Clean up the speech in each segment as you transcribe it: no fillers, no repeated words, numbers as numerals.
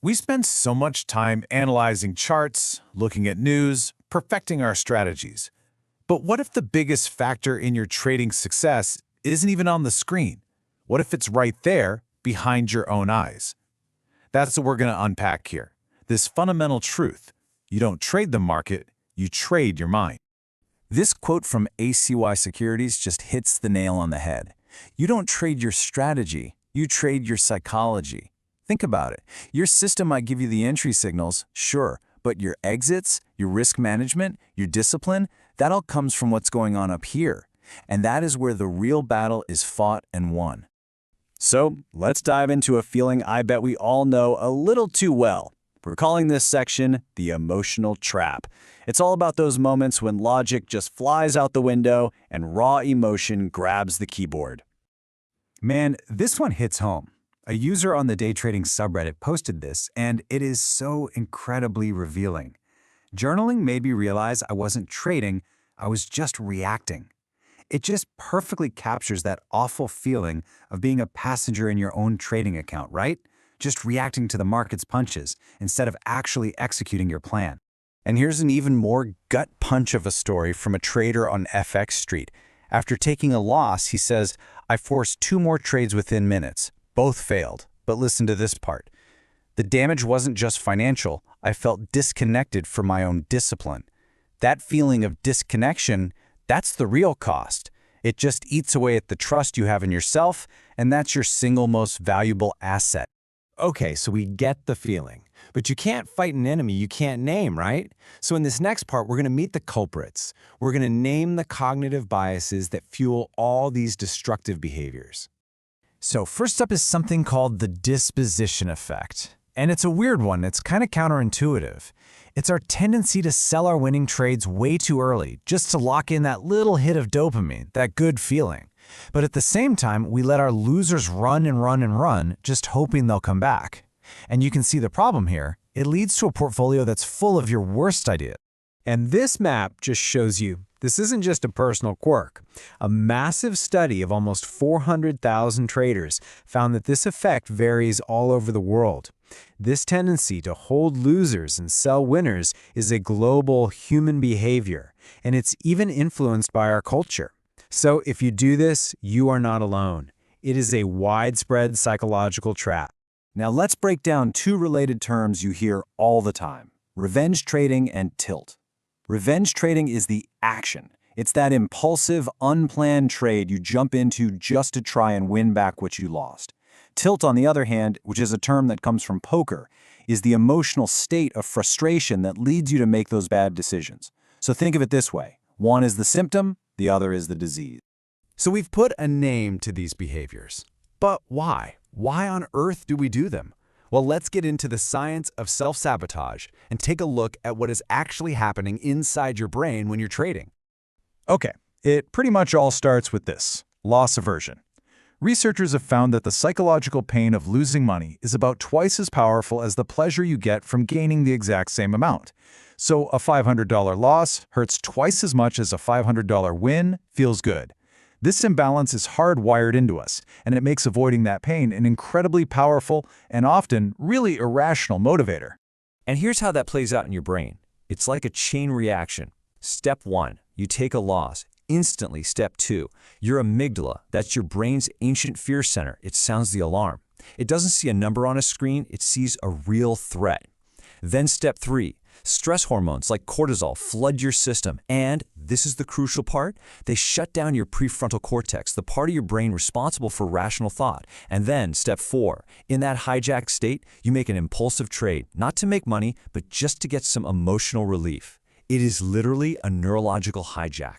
We spend so much time analyzing charts, looking at news, perfecting our strategies. But what if the biggest factor in your trading success isn't even on the screen? What if it's right there, behind your own eyes? That's what we're going to unpack here. This fundamental truth: you don't trade the market, you trade your mind. This quote from ACY Securities just hits the nail on the head. You don't trade your strategy, you trade your psychology. Think about it. Your system might give you the entry signals, sure, but your exits, your risk management, your discipline, that all comes from what's going on up here. And that is where the real battle is fought and won. So let's dive into a feeling I bet we all know a little too well. We're calling this section the emotional trap. It's all about those moments when logic just flies out the window and raw emotion grabs the keyboard. Man, this one hits home. A user on the day trading subreddit posted this, and it is so incredibly revealing. Journaling made me realize I wasn't trading, I was just reacting. It just perfectly captures that awful feeling of being a passenger in your own trading account, right? Just reacting to the market's punches instead of actually executing your plan. And here's an even more gut punch of a story from a trader on FX Street. After taking a loss, he says, "I forced 2 more trades within minutes. Both failed." But listen to this part. "The damage wasn't just financial. I felt disconnected from my own discipline." That feeling of disconnection, that's the real cost. It just eats away at the trust you have in yourself, and that's your single most valuable asset. Okay, so we get the feeling. But you can't fight an enemy you can't name, right? So in this next part, we're going to meet the culprits. We're going to name the cognitive biases that fuel all these destructive behaviors. So first up is something called the Disposition Effect. And it's a weird one. It's kind of counterintuitive. It's our tendency to sell our winning trades way too early, just to lock in that little hit of dopamine, that good feeling. But at the same time, we let our losers run and run and run, just hoping they'll come back. And you can see the problem here. It leads to a portfolio that's full of your worst ideas. And this map just shows you this isn't just a personal quirk. A massive study of almost 400,000 traders found that this effect varies all over the world. This tendency to hold losers and sell winners is a global human behavior, and it's even influenced by our culture. So if you do this, you are not alone. It is a widespread psychological trap. Now let's break down 2 related terms you hear all the time: revenge trading and tilt. Revenge trading is the action. It's that impulsive, unplanned trade you jump into just to try and win back what you lost. Tilt, on the other hand, which is a term that comes from poker, is the emotional state of frustration that leads you to make those bad decisions. So think of it this way. One is the symptom, the other is the disease. So we've put a name to these behaviors. But why? Why on earth do we do them? Well, let's get into the science of self-sabotage and take a look at what is actually happening inside your brain when you're trading. Okay, it pretty much all starts with this: loss aversion. Researchers have found that the psychological pain of losing money is about twice as powerful as the pleasure you get from gaining the exact same amount. So a $500 loss hurts twice as much as a $500 win feels good. This imbalance is hardwired into us, and it makes avoiding that pain an incredibly powerful and often really irrational motivator. And here's how that plays out in your brain. It's like a chain reaction. Step 1, you take a loss. Instantly, step 2, your amygdala, that's your brain's ancient fear center, it sounds the alarm. It doesn't see a number on a screen, it sees a real threat. Then step 3, stress hormones like cortisol flood your system, and, this is the crucial part, they shut down your prefrontal cortex, the part of your brain responsible for rational thought. And then step 4, in that hijacked state, you make an impulsive trade, not to make money, but just to get some emotional relief. It is literally a neurological hijack.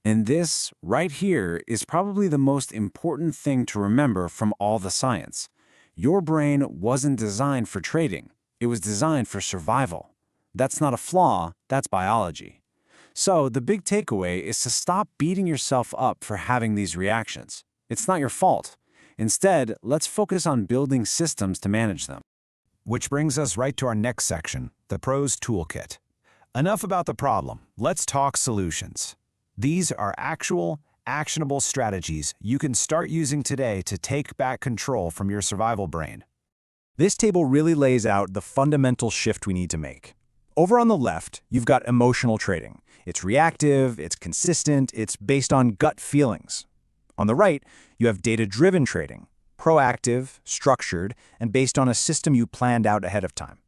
And this, right here, is probably the most important thing to remember from all the science. Your brain wasn't designed for trading. It was designed for survival. That's not a flaw, that's biology. So the big takeaway is to stop beating yourself up for having these reactions. It's not your fault. Instead, let's focus on building systems to manage them. Which brings us right to our next section, the Pros Toolkit. Enough about the problem, let's talk solutions. These are actual, actionable strategies you can start using today to take back control from your survival brain. This table really lays out the fundamental shift we need to make. Over on the left, you've got emotional trading. It's reactive, it's consistent, it's based on gut feelings. On the right, you have data-driven trading, proactive, structured, and based on a system you planned out ahead of time.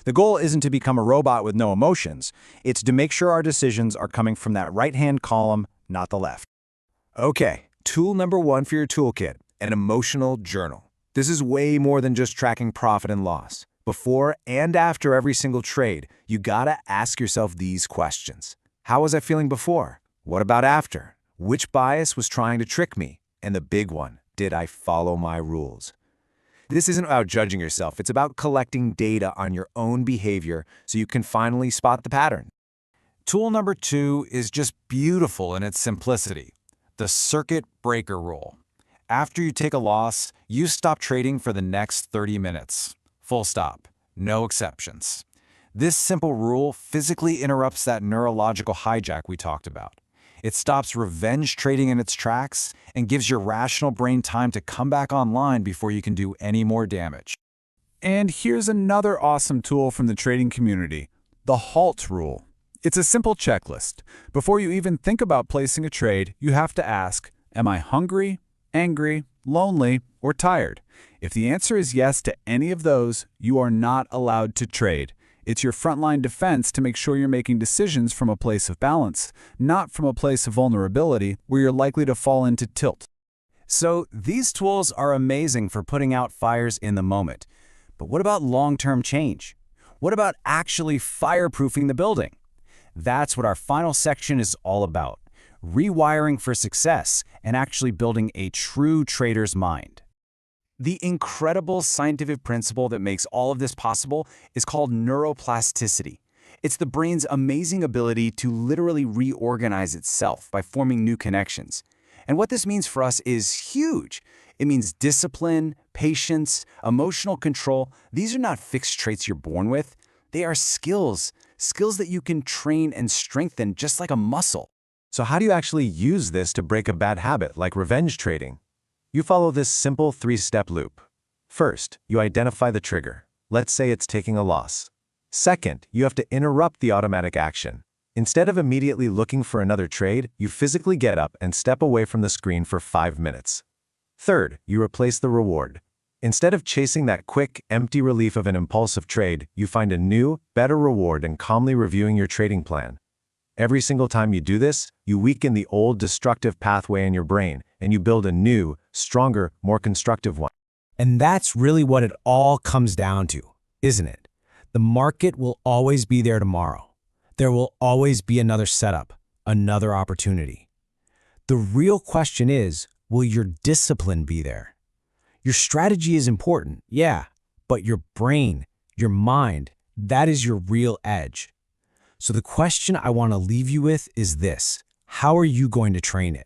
The goal isn't to become a robot with no emotions, it's to make sure our decisions are coming from that right-hand column, not the left. Okay, tool number 1 for your toolkit, an emotional journal. This is way more than just tracking profit and loss. Before and after every single trade, you gotta ask yourself these questions. How was I feeling before? What about after? Which bias was trying to trick me? And the big one, did I follow my rules? This isn't about judging yourself, it's about collecting data on your own behavior so you can finally spot the pattern. Tool number 2 is just beautiful in its simplicity. The circuit breaker rule. After you take a loss, you stop trading for the next 30 minutes. Full stop. No exceptions. This simple rule physically interrupts that neurological hijack we talked about. It stops revenge trading in its tracks and gives your rational brain time to come back online before you can do any more damage. And here's another awesome tool from the trading community, the HALT rule. It's a simple checklist. Before you even think about placing a trade, you have to ask, am I hungry, angry, lonely, or tired? If the answer is yes to any of those, you are not allowed to trade. It's your frontline defense to make sure you're making decisions from a place of balance, not from a place of vulnerability where you're likely to fall into tilt. So these tools are amazing for putting out fires in the moment. But what about long-term change? What about actually fireproofing the building? That's what our final section is all about. Rewiring for success and actually building a true trader's mind. The incredible scientific principle that makes all of this possible is called neuroplasticity. It's the brain's amazing ability to literally reorganize itself by forming new connections. And what this means for us is huge. It means discipline, patience, emotional control. These are not fixed traits you're born with. They are skills that you can train and strengthen just like a muscle. So how do you actually use this to break a bad habit like revenge trading? You follow this simple 3-step loop. First, you identify the trigger. Let's say it's taking a loss. Second, you have to interrupt the automatic action. Instead of immediately looking for another trade, you physically get up and step away from the screen for 5 minutes. Third, you replace the reward. Instead of chasing that quick, empty relief of an impulsive trade, you find a new, better reward and calmly reviewing your trading plan. Every single time you do this, you weaken the old destructive pathway in your brain, and you build a new, stronger, more constructive one. And that's really what it all comes down to, isn't it? The market will always be there tomorrow. There will always be another setup, another opportunity. The real question is, will your discipline be there? Your strategy is important, yeah, but your brain, your mind, that is your real edge. So the question I want to leave you with is this: how are you going to train it?